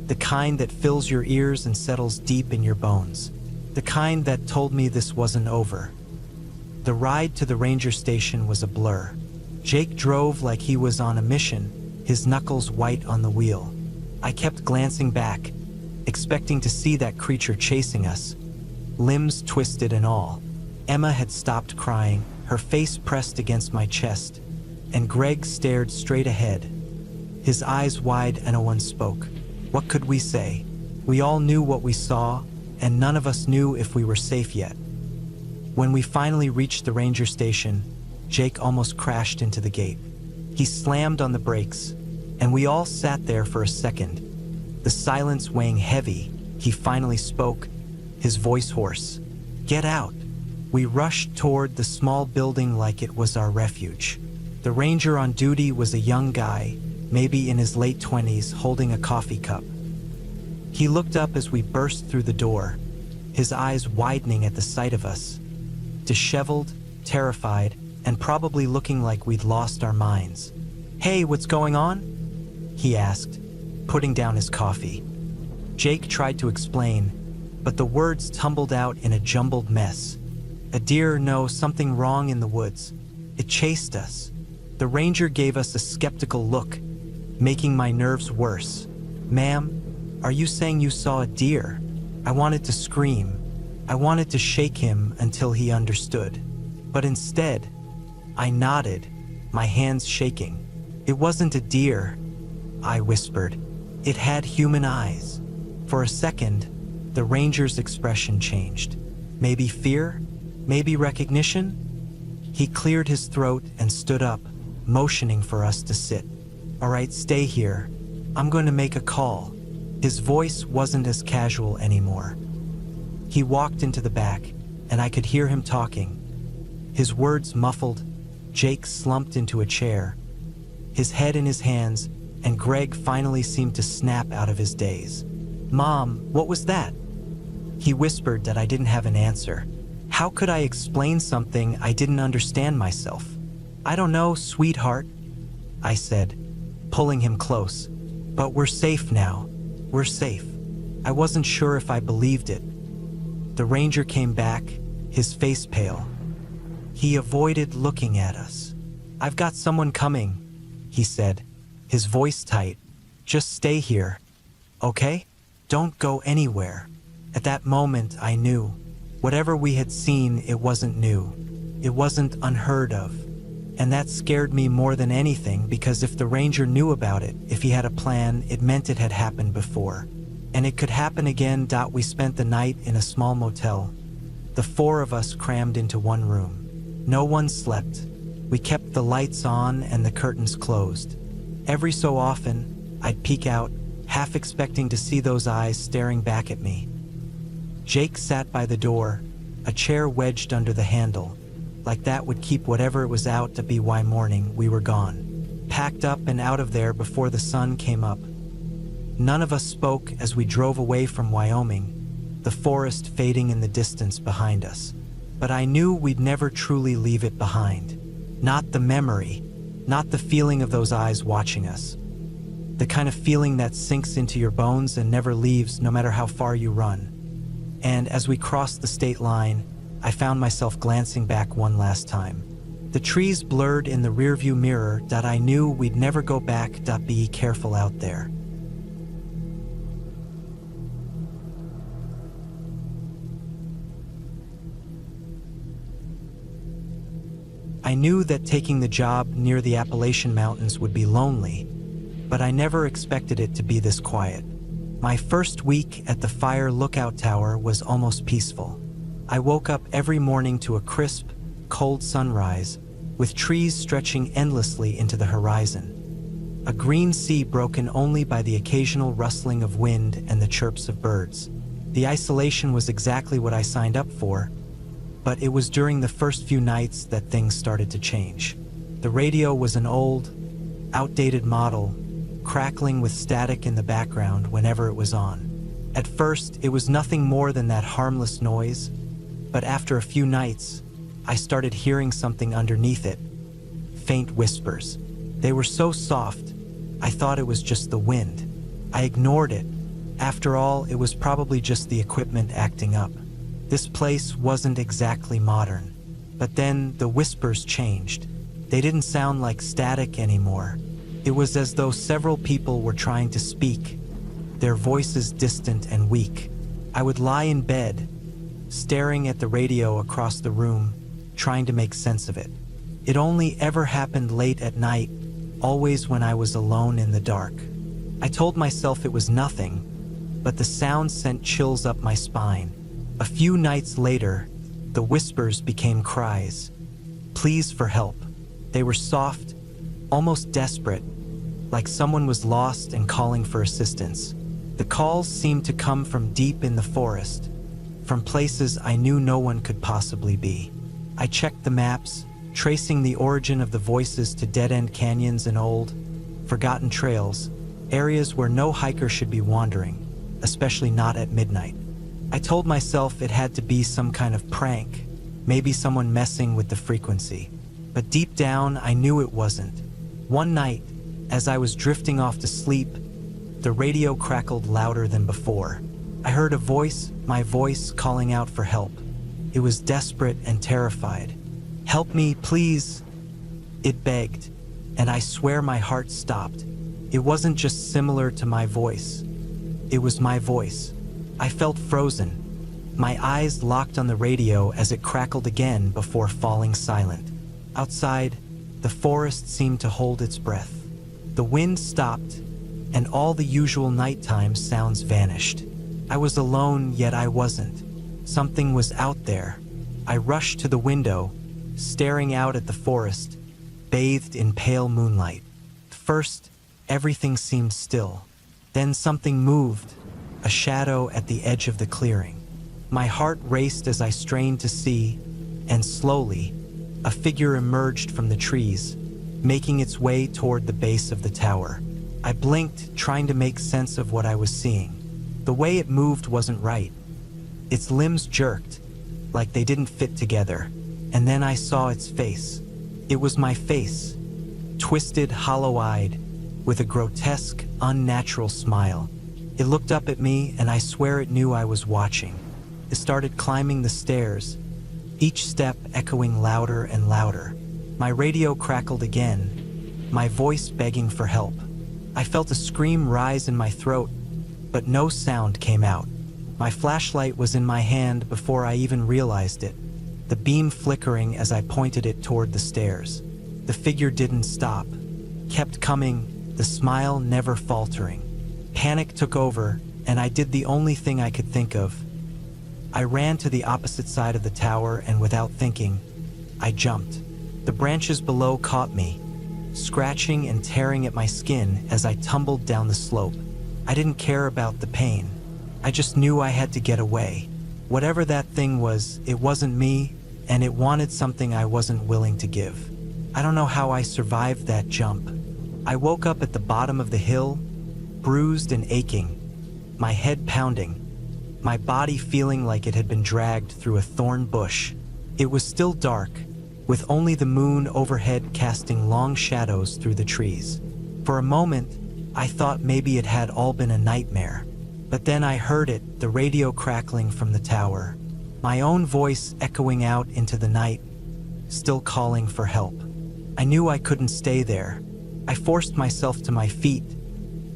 The kind that fills your ears and settles deep in your bones. The kind that told me this wasn't over. The ride to the ranger station was a blur. Jake drove like he was on a mission, his knuckles white on the wheel. I kept glancing back, expecting to see that creature chasing us, limbs twisted and all. Emma had stopped crying, her face pressed against my chest, and Greg stared straight ahead, his eyes wide, and no one spoke. What could we say? We all knew what we saw, and none of us knew if we were safe yet. When we finally reached the ranger station, Jake almost crashed into the gate. He slammed on the brakes, and we all sat there for a second, the silence weighing heavy. He finally spoke, his voice hoarse. "Get out." We rushed toward the small building like it was our refuge. The ranger on duty was a young guy, maybe in his late 20s, holding a coffee cup. He looked up as we burst through the door, his eyes widening at the sight of us. Disheveled, terrified, and probably looking like we'd lost our minds. "Hey, what's going on?" he asked, putting down his coffee. Jake tried to explain, but the words tumbled out in a jumbled mess. "A deer, no, something wrong in the woods. It chased us." The ranger gave us a skeptical look, making my nerves worse. "Ma'am, are you saying you saw a deer?" I wanted to scream. I wanted to shake him until he understood. But instead, I nodded, my hands shaking. "It wasn't a deer," I whispered. "It had human eyes." For a second, the ranger's expression changed. Maybe fear? Maybe recognition? He cleared his throat and stood up, motioning for us to sit. "All right, stay here. I'm going to make a call." His voice wasn't as casual anymore. He walked into the back, and I could hear him talking. His words muffled. Jake slumped into a chair, his head in his hands, and Greg finally seemed to snap out of his daze. "Mom, what was that?" He whispered that I didn't have an answer. How could I explain something I didn't understand myself? "I don't know, sweetheart," I said, pulling him close. "But we're safe now. We're safe." I wasn't sure if I believed it. The ranger came back, his face pale. He avoided looking at us. "I've got someone coming," he said, his voice tight. "Just stay here, okay? Don't go anywhere." At that moment, I knew. Whatever we had seen, it wasn't new. It wasn't unheard of. And that scared me more than anything, because if the ranger knew about it, if he had a plan, it meant it had happened before. And it could happen again. We spent the night in a small motel. The four of us crammed into one room. No one slept. We kept the lights on and the curtains closed. Every so often, I'd peek out, half expecting to see those eyes staring back at me. Jake sat by the door, a chair wedged under the handle. Like that would keep whatever it was out to be. Why morning, we were gone. Packed up and out of there before the sun came up. None of us spoke as we drove away from Wyoming, the forest fading in the distance behind us. But I knew we'd never truly leave it behind. Not the memory, not the feeling of those eyes watching us. The kind of feeling that sinks into your bones and never leaves no matter how far you run. And as we crossed the state line, I found myself glancing back one last time. The trees blurred in the rearview mirror. I knew we'd never go back. Be careful out there. I knew that taking the job near the Appalachian Mountains would be lonely, but I never expected it to be this quiet. My first week at the fire lookout tower was almost peaceful. I woke up every morning to a crisp, cold sunrise, with trees stretching endlessly into the horizon. A green sea broken only by the occasional rustling of wind and the chirps of birds. The isolation was exactly what I signed up for, but it was during the first few nights that things started to change. The radio was an old, outdated model, crackling with static in the background whenever it was on. At first, it was nothing more than that harmless noise, but after a few nights, I started hearing something underneath it. Faint whispers. They were so soft, I thought it was just the wind. I ignored it. After all, it was probably just the equipment acting up. This place wasn't exactly modern. But then the whispers changed. They didn't sound like static anymore. It was as though several people were trying to speak, their voices distant and weak. I would lie in bed, staring at the radio across the room, trying to make sense of it. It only ever happened late at night, always when I was alone in the dark. I told myself it was nothing, but the sound sent chills up my spine. A few nights later, the whispers became cries. Pleas for help. They were soft, almost desperate, like someone was lost and calling for assistance. The calls seemed to come from deep in the forest, from places I knew no one could possibly be. I checked the maps, tracing the origin of the voices to dead-end canyons and old, forgotten trails, areas where no hiker should be wandering, especially not at midnight. I told myself it had to be some kind of prank, maybe someone messing with the frequency. But deep down, I knew it wasn't. One night, as I was drifting off to sleep, the radio crackled louder than before. I heard a voice, my voice, calling out for help. It was desperate and terrified. "Help me, please," it begged, and I swear my heart stopped. It wasn't just similar to my voice. It was my voice. I felt frozen. My eyes locked on the radio as it crackled again before falling silent. Outside, the forest seemed to hold its breath. The wind stopped, and all the usual nighttime sounds vanished. I was alone, yet I wasn't. Something was out there. I rushed to the window, staring out at the forest, bathed in pale moonlight. First, everything seemed still. Then something moved, a shadow at the edge of the clearing. My heart raced as I strained to see, and slowly, a figure emerged from the trees, making its way toward the base of the tower. I blinked, trying to make sense of what I was seeing. The way it moved wasn't right. Its limbs jerked, like they didn't fit together, and then I saw its face. It was my face, twisted, hollow-eyed, with a grotesque, unnatural smile. It looked up at me, and I swear it knew I was watching. It started climbing the stairs, each step echoing louder and louder. My radio crackled again, my voice begging for help. I felt a scream rise in my throat, but no sound came out. My flashlight was in my hand before I even realized it, the beam flickering as I pointed it toward the stairs. The figure didn't stop, kept coming, the smile never faltering. Panic took over, and I did the only thing I could think of. I ran to the opposite side of the tower, and without thinking, I jumped. The branches below caught me, scratching and tearing at my skin as I tumbled down the slope. I didn't care about the pain. I just knew I had to get away. Whatever that thing was, it wasn't me, and it wanted something I wasn't willing to give. I don't know how I survived that jump. I woke up at the bottom of the hill, bruised and aching, my head pounding, my body feeling like it had been dragged through a thorn bush. It was still dark, with only the moon overhead casting long shadows through the trees. For a moment, I thought maybe it had all been a nightmare. But then I heard it, the radio crackling from the tower, my own voice echoing out into the night, still calling for help. I knew I couldn't stay there. I forced myself to my feet,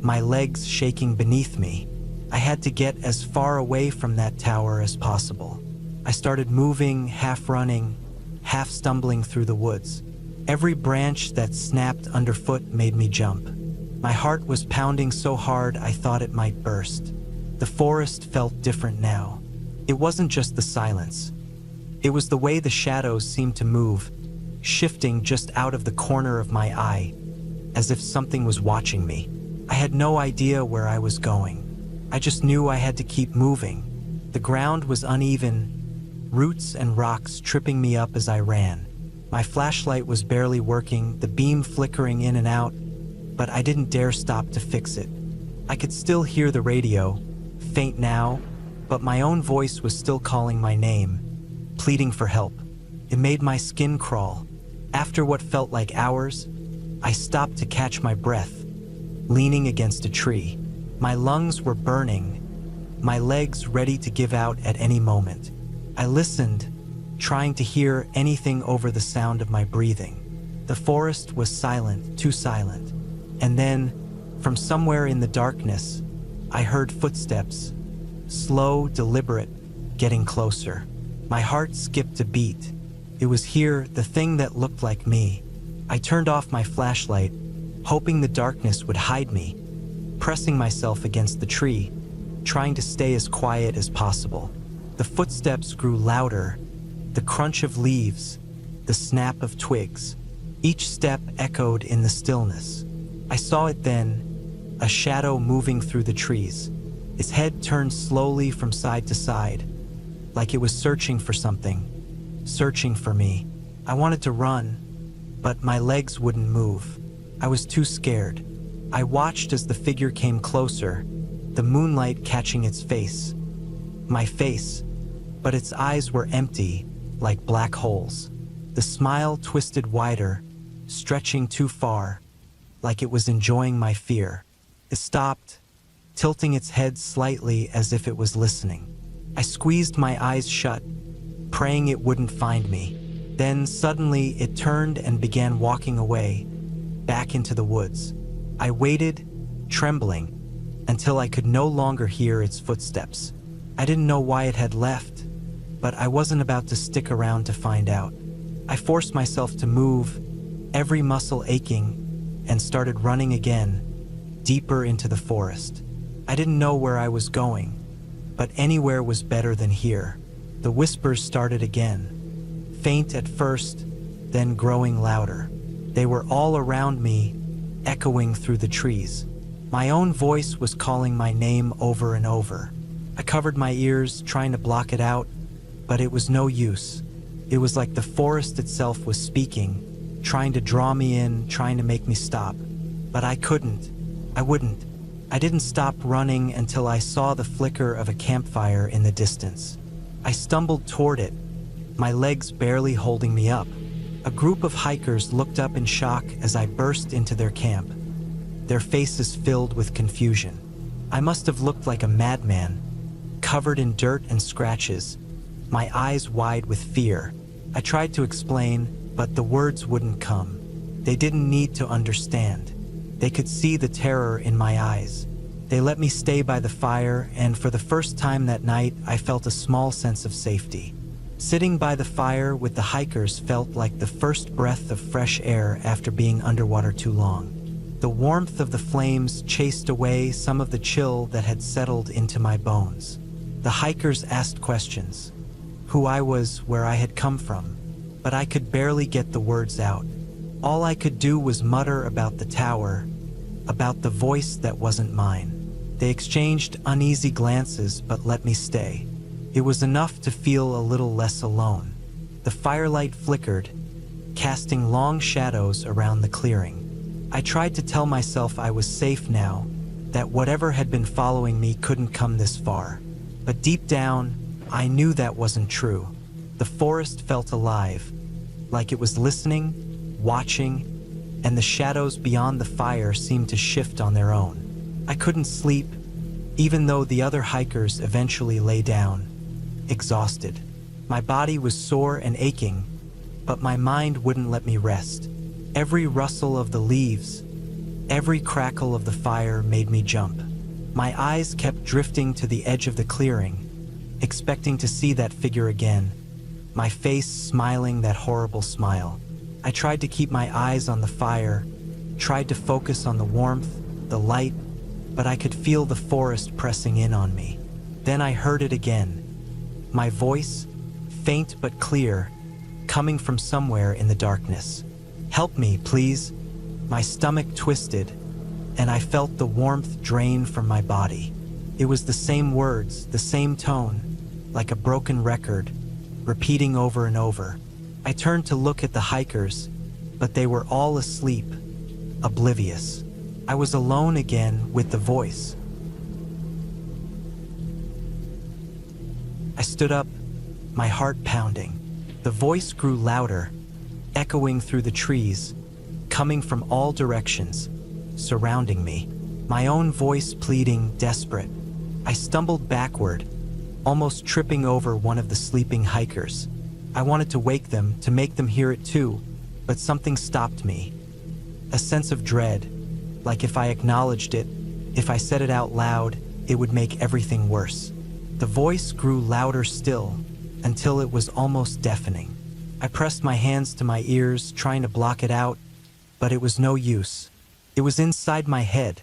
my legs shaking beneath me. I had to get as far away from that tower as possible. I started moving, half running, half stumbling through the woods. Every branch that snapped underfoot made me jump. My heart was pounding so hard I thought it might burst. The forest felt different now. It wasn't just the silence. It was the way the shadows seemed to move, shifting just out of the corner of my eye, as if something was watching me. I had no idea where I was going. I just knew I had to keep moving. The ground was uneven, roots and rocks tripping me up as I ran. My flashlight was barely working, the beam flickering in and out, but I didn't dare stop to fix it. I could still hear the radio, faint now, but my own voice was still calling my name, pleading for help. It made my skin crawl. After what felt like hours, I stopped to catch my breath, leaning against a tree. My lungs were burning, my legs ready to give out at any moment. I listened, trying to hear anything over the sound of my breathing. The forest was silent, too silent. And then, from somewhere in the darkness, I heard footsteps, slow, deliberate, getting closer. My heart skipped a beat. It was here, the thing that looked like me. I turned off my flashlight, hoping the darkness would hide me, pressing myself against the tree, trying to stay as quiet as possible. The footsteps grew louder, the crunch of leaves, the snap of twigs. Each step echoed in the stillness. I saw it then, a shadow moving through the trees. Its head turned slowly from side to side, like it was searching for something, searching for me. I wanted to run, but my legs wouldn't move. I was too scared. I watched as the figure came closer, the moonlight catching its face. My face, but its eyes were empty, like black holes. The smile twisted wider, stretching too far, like it was enjoying my fear. It stopped, tilting its head slightly as if it was listening. I squeezed my eyes shut, praying it wouldn't find me. Then suddenly it turned and began walking away, back into the woods. I waited, trembling, until I could no longer hear its footsteps. I didn't know why it had left, but I wasn't about to stick around to find out. I forced myself to move, every muscle aching, and started running again, deeper into the forest. I didn't know where I was going, but anywhere was better than here. The whispers started again, faint at first, then growing louder. They were all around me, echoing through the trees. My own voice was calling my name over and over. I covered my ears, trying to block it out, but it was no use. It was like the forest itself was speaking, trying to draw me in, trying to make me stop. But I couldn't. I wouldn't. I didn't stop running until I saw the flicker of a campfire in the distance. I stumbled toward it, my legs barely holding me up. A group of hikers looked up in shock as I burst into their camp, their faces filled with confusion. I must have looked like a madman, covered in dirt and scratches, my eyes wide with fear. I tried to explain, but the words wouldn't come. They didn't need to understand. They could see the terror in my eyes. They let me stay by the fire, and for the first time that night, I felt a small sense of safety. Sitting by the fire with the hikers felt like the first breath of fresh air after being underwater too long. The warmth of the flames chased away some of the chill that had settled into my bones. The hikers asked questions, who I was, where I had come from, but I could barely get the words out. All I could do was mutter about the tower, about the voice that wasn't mine. They exchanged uneasy glances but let me stay. It was enough to feel a little less alone. The firelight flickered, casting long shadows around the clearing. I tried to tell myself I was safe now, that whatever had been following me couldn't come this far. But deep down, I knew that wasn't true. The forest felt alive, like it was listening, watching, and the shadows beyond the fire seemed to shift on their own. I couldn't sleep, even though the other hikers eventually lay down, exhausted. My body was sore and aching, but my mind wouldn't let me rest. Every rustle of the leaves, every crackle of the fire made me jump. My eyes kept drifting to the edge of the clearing, expecting to see that figure again, my face smiling that horrible smile. I tried to keep my eyes on the fire, tried to focus on the warmth, the light, but I could feel the forest pressing in on me. Then I heard it again. My voice, faint but clear, coming from somewhere in the darkness. "Help me, please." My stomach twisted, and I felt the warmth drain from my body. It was the same words, the same tone, like a broken record, repeating over and over. I turned to look at the hikers, but they were all asleep, oblivious. I was alone again with the voice. I stood up, my heart pounding. The voice grew louder, echoing through the trees, coming from all directions, surrounding me. My own voice pleading, desperate. I stumbled backward, almost tripping over one of the sleeping hikers. I wanted to wake them, to make them hear it too, but something stopped me. A sense of dread, like if I acknowledged it, if I said it out loud, it would make everything worse. The voice grew louder still, until it was almost deafening. I pressed my hands to my ears, trying to block it out, but it was no use. It was inside my head,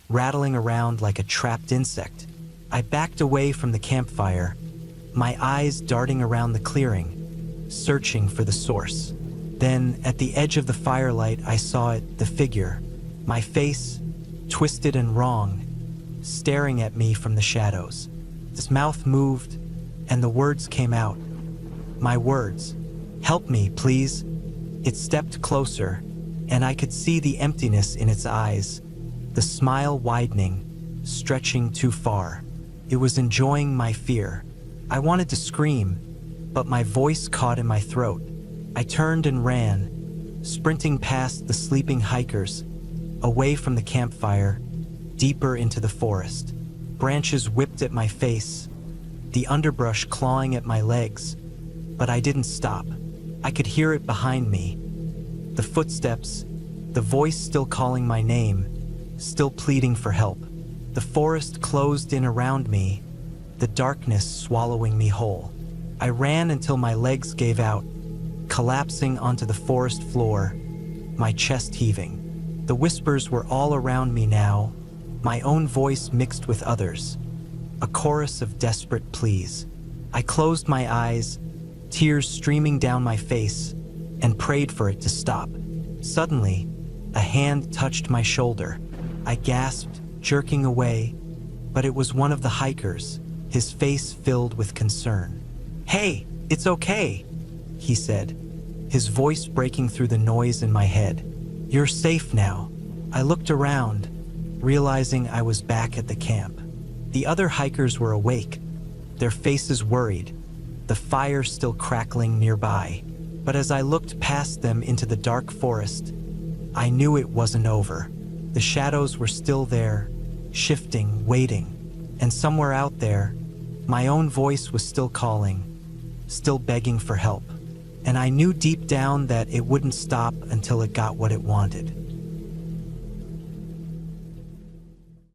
rattling around like a trapped insect. I backed away from the campfire, my eyes darting around the clearing, searching for the source. Then, at the edge of the firelight, I saw it, the figure, my face, twisted and wrong, staring at me from the shadows. His mouth moved, and the words came out. My words. "Help me, please." It stepped closer, and I could see the emptiness in its eyes, the smile widening, stretching too far. It was enjoying my fear. I wanted to scream, but my voice caught in my throat. I turned and ran, sprinting past the sleeping hikers, away from the campfire, deeper into the forest. Branches whipped at my face, the underbrush clawing at my legs, but I didn't stop. I could hear it behind me. The footsteps, the voice still calling my name, still pleading for help. The forest closed in around me, the darkness swallowing me whole. I ran until my legs gave out, collapsing onto the forest floor, my chest heaving. The whispers were all around me now, my own voice mixed with others, a chorus of desperate pleas. I closed my eyes, tears streaming down my face, and prayed for it to stop. Suddenly, a hand touched my shoulder. I gasped, jerking away, but it was one of the hikers, his face filled with concern. "Hey, it's okay," he said, his voice breaking through the noise in my head. "You're safe now." I looked around, realizing I was back at the camp. The other hikers were awake, their faces worried, the fire still crackling nearby. But as I looked past them into the dark forest, I knew it wasn't over. The shadows were still there, shifting, waiting, and somewhere out there, my own voice was still calling, still begging for help. And I knew deep down that it wouldn't stop until it got what it wanted.